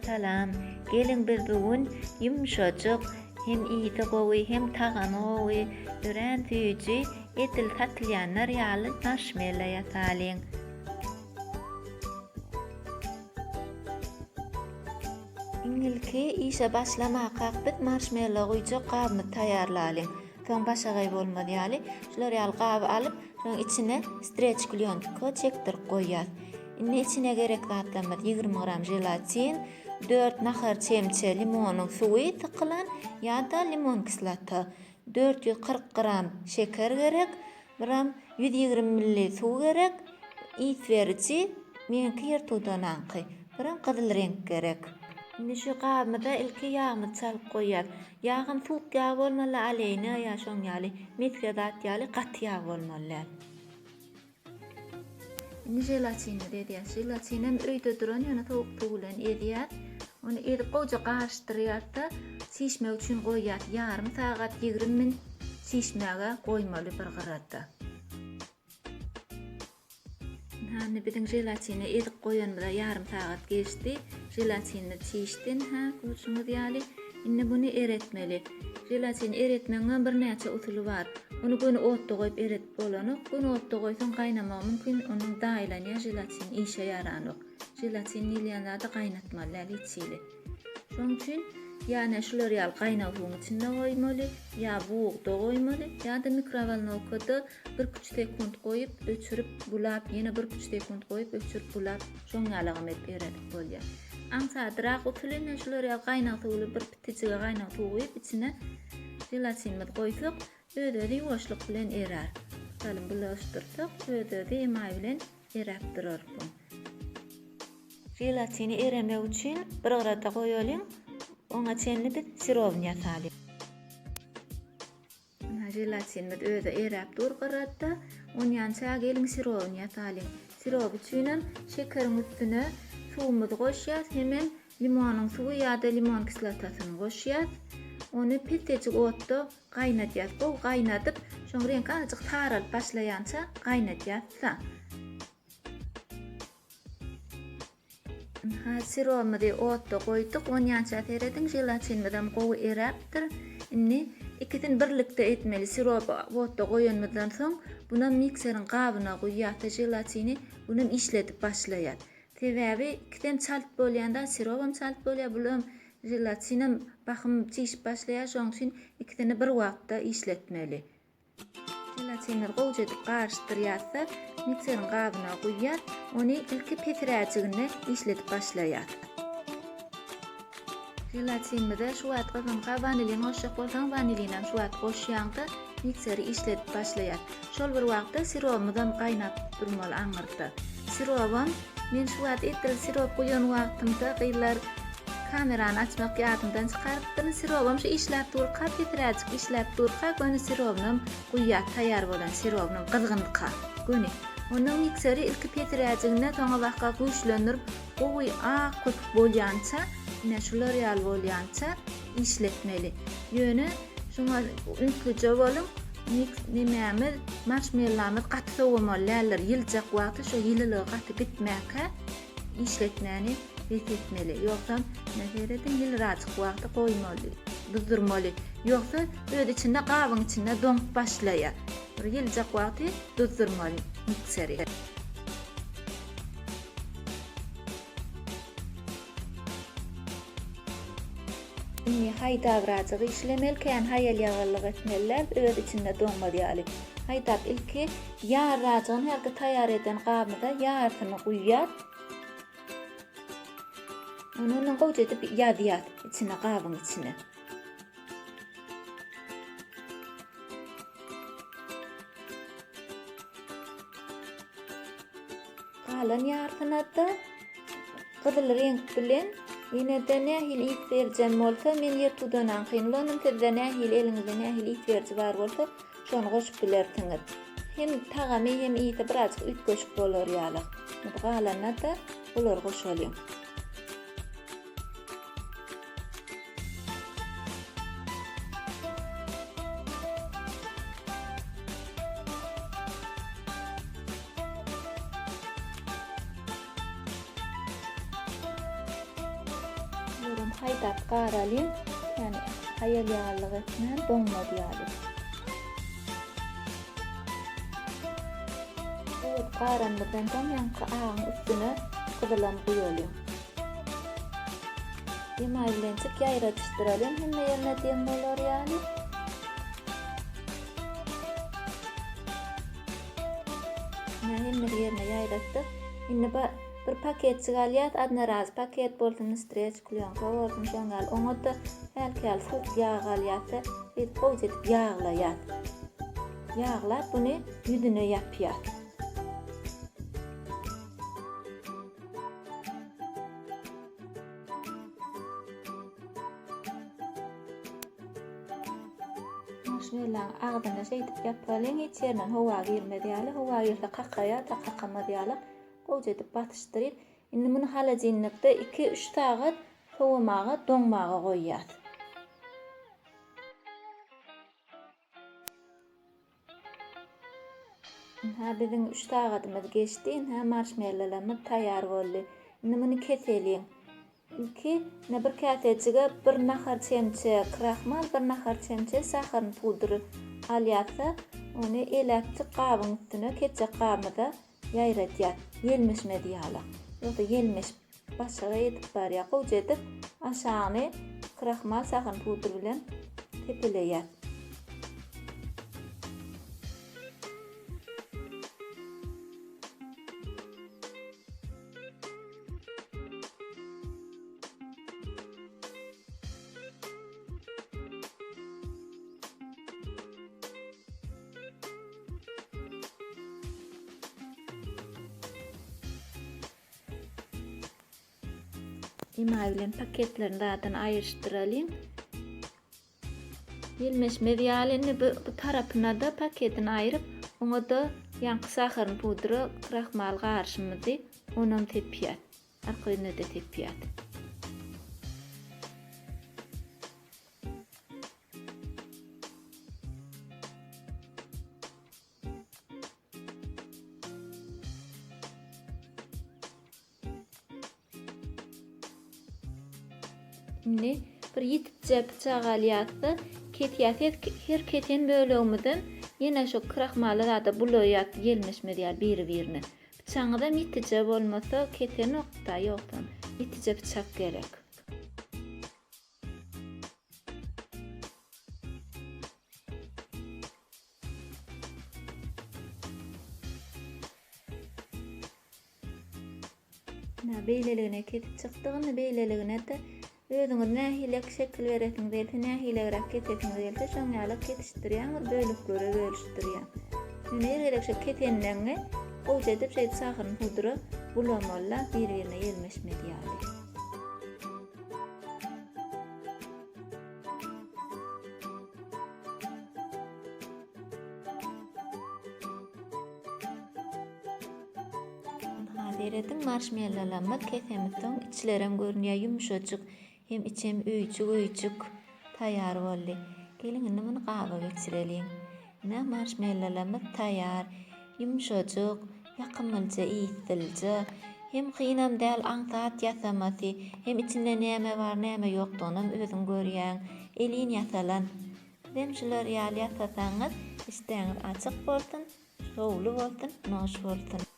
Salam, gelin bir bugün ýumşajyk, hem ýygy gowy hem tagany gowy, dören tüýji, etil tatylýanlar ýaly marşmello ýasalyň. İňilki işe başlamak hakbet marşmello goýjak gabyny taýarlalyň. Soň başagay bolmady ýaly, şular ýaly gaby alyp, soň içine streç klýonka çekdirip goýýar. Indi içine gerek zatlar 20 gram źelatin, 4 nahar çemçe limonyň suwy tykylan ýa-da limon kislato, 440 gram şeker gerek, 120 ml suw gerek, ýetberji menki ýertudana, gyzyl renk gerek. Indi şu gabymyda ilki ýağmy çalyp goýýar. Ýağym suwuk ýağ bolmaly, aleyna ýa şoň ýaly metredat ýaly gaty ýağ bolmaly. Indi źelatini edýär. Źelatinem öýde duran ýöne sowuk tugulan edýär. Onu edip goýja garşdyrýar-da, şişmek üçin goýýar. Ýarym sagat 20 min şişmäge goýmaly bir gyrada. Hani biziň źelatini edip goýanmyda ýarym sagat geçdi. Źelatini çişdin, görüşüňiz ýaly. Indi bunu eretmeli. Źelatini eretmeňiň bir näçe usuly bar. Onu göni otda goýup eretip bolanyk. Göni otda goýsaň gaýnamak mümkin. Onuň daýlany źelatin işe ýaranyk. Źelatin ýylýanlarda gaýnatmaly içili. Şoň üçin ýa-ni şular ýaly gaýnaw suwuň içinde goýmaly, ýa buğda goýmaly, ýa-da mikrovalnovkada 1,5 sekund goýup öçürüp bulap, ýene 1,5 sekund goýup öçürüp bulap, şoň ýaly gamet eretip bolýar. Ansadyrak usulyny şular ýaly gaýnaw suwly bir pitijige gaýnaw suw goýup içine źelatinni goýsak, öýde ýuwaşlyk bilen erer. Salim bulaşdyrsak, öýde emay bilen erep durar bu. Źelatini eremek üçin bir gyrada goýalyň. Oňa çenli bir sirowyny ýasalyň. Źelatinni öýde erep dur gyrada, oň ýança gelin sirowyny ýasalyň. Sirow üçin şekeriň üstüne suwumuzy goşýar, hemem limonyň suwy ýa-da limon kislatosyny goşýar. Onu petejik otda gaýnatýar. Bu gaýnadyp, şoň renk azyk taralyp başlaýança gaýnatýar. Sirowymyzy otda goýdyk, onu ýança terediň, źelatinimizden gowy erepdir. Indi ikisini birlikde etmeli. Sirowy otda goýanmyzdan soň buna mikseriň gabyna goýýar, źelatini bunu işletip başlaýar. Sebäbi ikiden çalyp bolýanda sirowam çalyp bolýar, bulam źelatinim bakym çişip başlaýar, şoň üçin ikisini bir wagtda işletmeli. Źelatinni goýja edip garşdyrýarsa, mikseriň gabyna goýýar, onu ilki peträjigine işletip başlaýar. Źelatinimizde şu wagt gazanka wanilin goşjak bolsaň, wanilinam şu wagt goşýanda mikseri işletip başlaýar. Şol bir wagtda sirowymyzdan gaýnap durmaly aňyrda. Sirowam men şu wagt etil sirop goýan wagtymda gyýlar kamerany açmak ýadymdan çykarypdym. Sirowam şu işläp durka, peträjik işläp durka, göni sirownym goýýar, taýýar bolan sirownym gyzgynlyka. Göni onuň mikseri ilki peträjigine toňa wagtga güýçlendirip, gowy ak köpük bolýança, ine şular ýaly bolýança işletmeli. Ýöne şoňa ünküje boluň, nimämiz marşmellamy gaty sowamalylar, ýyljak wagty şu ýylylygy gaty bitmäke işletmäni etmeli. Ýoksa näheredin ýylraçyk wagty goýmaly, duzdurmaly. Ýoksa öýde içinde gabyň içinde doňup başlaýar. Bir ýyljak wagty duzdurmaly mikseri. Haýdagraçygy işlemelken haýal ýagyrlyk etmeliler, öýde içinde doňmaly ýaly. Haýdap ilki ýar raçygyny herki taýýar eden gabymyda ýartyny goýýar. Onu goýja edip ýadýar içine gabyň içine. Galan ýartyna da gyzyl renk bilen ýene-de nähil ýit berjem bolsa, men ýertudana kynlanım, tezde nähil eliňizde nähil ýit berji bar bolsa, şonu goşup bilersiňiz. Hem tagamy hem ýiti birazjyk ütgeşik bolar ýaly. Bu galana da bular goşalyň. haýdap garalym, ýani hayal ýağlyk etmän doňma diýýär. Bu garanlydan soň ýanky agyň üstüne gyzylan guýalym. Ýemay bilen çyk ýaýratışdyralım, hemme ýerine dem bolar ýani. Hemme ýerine ýaýratdyk. Indi bir paketçik alýat, adna raz paket bolsun, streç, klýonka bolsun, şoňal oňa häl suw ýağ alýat, bir gowy edip ýağlaýat. Ýağlap buny ýüdüne ýapýat. Marşmelloň agdyna şeýdip ýapalyň, hiç ýerden howa girmedýäli, howa girse kakaya, kakamadýaly. Gowy edip batyşdyryp, indi muny halajynlykda 2-3 sagat sowamaga, doňmaga goýýat. Biziň 3 sagatymyz geçdi, marşmellolarymyz taýýar boldy. Indi muny keselýin. Ilki bir käsejige bir nahar çemçe kraxmal, bir nahar çemçe saharyň pudry alýatsa, ony eläpçik gabyň üstüne keçek gabymyza ýaýratýar. Ýelmişme diýýärler. Ýogda ýelmiş başaga ýetip barýar. Gowy edip aşagyny kraxmal saharyň pudry bilen tepeleýär. Ýemay bilen paketlerini zaten aýyrşdyralım. Ýelmişme ýalyny bu tarapyna da paketini aýryp, oňa da ýanky saharyň pudry, kraxmal garşymyzy onam tepýär. Arkaýyna da tepýär. Şimdi bir ýitipçe bıçak alýatdy, ketýär, her keten bölegimizden ýene şo kraxmaly da bulaýat, ýelmişme diýär biri-birini. Bıçagyda ýitipçe bolmasa keten okda ýokdan. Ýitipçe bıçak gerek. Beýleligine ketip çykdygyny, beýleligine de özüňiz nähilek şekil beresiňiz else, nähilegräk ketesiňiz else, şoňaly ketişdirýän, bir bölüklere bölüşdirýän. Näme gerek şo ketenden gowy edip şeýle saharyň pudry bulamalla bir-birine ýelmişme diýýär. Hazırladım marşmellolarymyz kesemizden içlerem görünýär ýumşajyk, hem içem öýçük taýýar boldy. Gelin indi muny gaba geçirelim. Marşmellolarymyz taýýar, ýumşajyk, ýakymylja, ysly, hem kynam däl aňsat ýasamasy, hem içinde näme bar, näme ýokdygyny özüň görýän, elin ýasalan. Hem şular ýaly ýasasaňyz, işdeňiz açyk bolsun, şowly bolsun, noş bolsun.